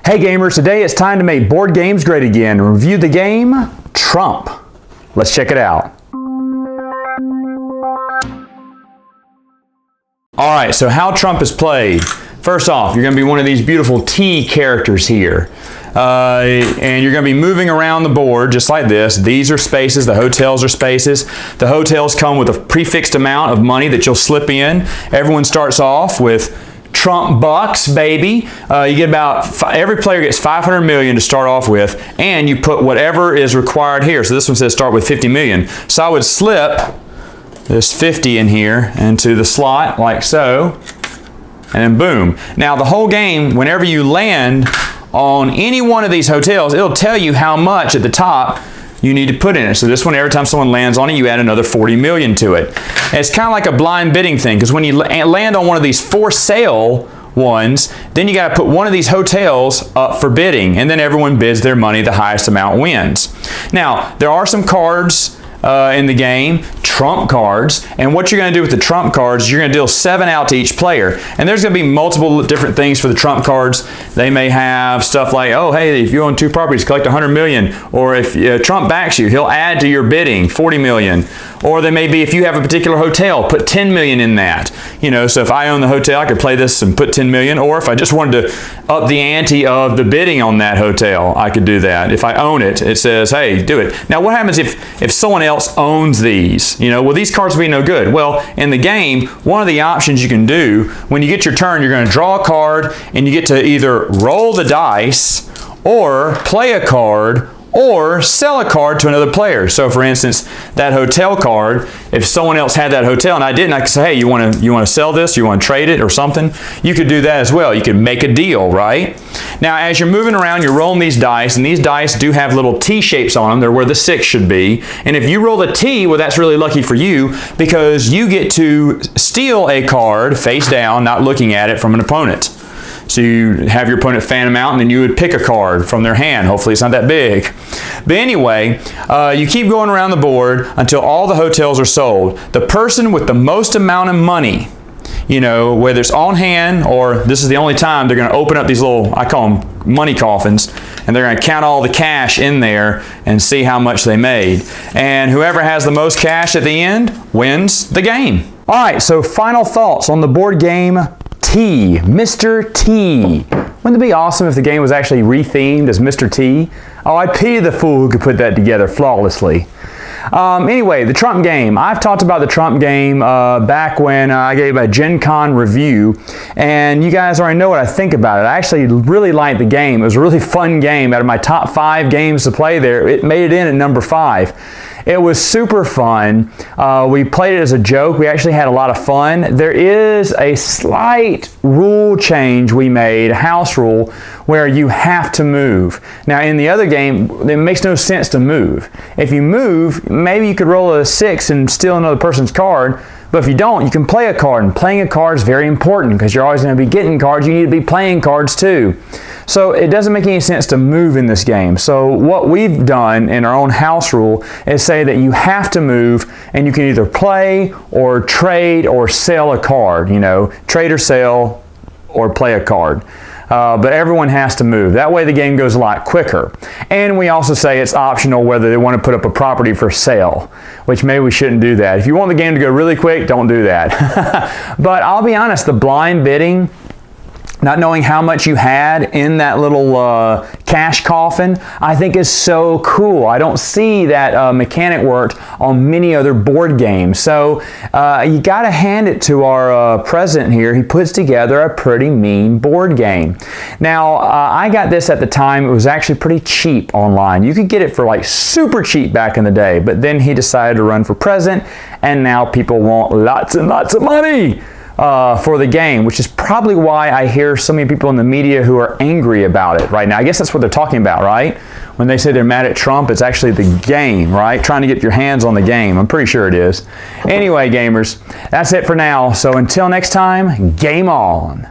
Hey gamers, today it's time to make board games great again and review the game Trump. Let's check it out. Alright, so how Trump is played. First off, you're going to be one of these beautiful T characters here. And you're going to be moving around the board just like this. These are spaces, the hotels are spaces. The hotels come with a prefixed amount of money that you'll slip in. Everyone starts off with Trump bucks, baby. You get every player gets 500 million to start off with, and you put whatever is required here. So this one says start with 50 million. So I would slip this 50 in here into the slot like so, and then boom. Now the whole game, whenever you land on any one of these hotels, it'll tell you how much at the top you need to put in it. So this one, every time someone lands on it, you add another 40 million to it. And it's kind of like a blind bidding thing, because when you land on one of these for sale ones, then you got to put one of these hotels up for bidding, and then everyone bids their money, the highest amount wins. Now, there are some cards in the game, trump cards, and what you're going to do with the trump cards is you're going to deal 7 out to each player, and there's going to be multiple different things for the trump cards. They may have stuff like, oh hey, if you own 2 properties, collect 100 million, or if Trump backs you, he'll add to your bidding 40 million. Or they may be, if you have a particular hotel, put 10 million in that. You know, so if I own the hotel, I could play this and put 10 million, or if I just wanted to up the ante of the bidding on that hotel, I could do that. If I own it, it says, hey, do it. Now what happens if someone else owns these? You know, well, these cards will be no good. Well, in the game, one of the options you can do, when you get your turn, you're going to draw a card, and you get to either roll the dice, or play a card, or sell a card to another player. So for instance, that hotel card, if someone else had that hotel and I didn't, I could say, hey, you want to sell this? You want to trade it or something? You could do that as well. You could make a deal, right? Now, as you're moving around, you're rolling these dice, and these dice do have little T shapes on them. They're where the 6 should be. And if you roll the T, well, that's really lucky for you, because you get to steal a card face down, not looking at it, from an opponent. So you have your opponent fan them out, and then you would pick a card from their hand. Hopefully it's not that big. But anyway, you keep going around the board until all the hotels are sold. The person with the most amount of money, you know, whether it's on hand or this is the only time, they're going to open up these little, I call them money coffins, and they're going to count all the cash in there and see how much they made. And whoever has the most cash at the end wins the game. All right, so final thoughts on the board game T, Mr. T. Wouldn't it be awesome if the game was actually rethemed as Mr. T? Oh, I pity the fool who could put that together flawlessly. Anyway, the Trump game. I've talked about the Trump game back when I gave a Gen Con review, and you guys already know what I think about it. I actually really liked the game. It was a really fun game. Out of my top 5 games to play there, it made it in at number 5. It was super fun. We played it as a joke. We actually had a lot of fun. There is a slight rule change we made, a house rule, where you have to move. Now in the other game, it makes no sense to move. If you move, maybe you could roll a 6 and steal another person's card, but if you don't, you can play a card, and playing a card is very important because you're always going to be getting cards. You need to be playing cards too. So it doesn't make any sense to move in this game. So what we've done in our own house rule is say that you have to move, and you can either play or trade or sell a card, you know, trade or sell or play a card. But everyone has to move. That way the game goes a lot quicker. And we also say it's optional whether they want to put up a property for sale, which maybe we shouldn't do that. If you want the game to go really quick, don't do that. But I'll be honest, the blind bidding, not knowing how much you had in that little cash coffin, I think is so cool. I don't see that mechanic worked on many other board games. So you got to hand it to our president here. He puts together a pretty mean board game. Now, I got this at the time. It was actually pretty cheap online. You could get it for like super cheap back in the day, but then he decided to run for president, and now people want lots and lots of money for the game, which is probably why I hear so many people in the media who are angry about it right now. I guess that's what they're talking about, right? When they say they're mad at Trump, it's actually the game, right? Trying to get your hands on the game. I'm pretty sure it is. Anyway, gamers, that's it for now. So until next time, game on.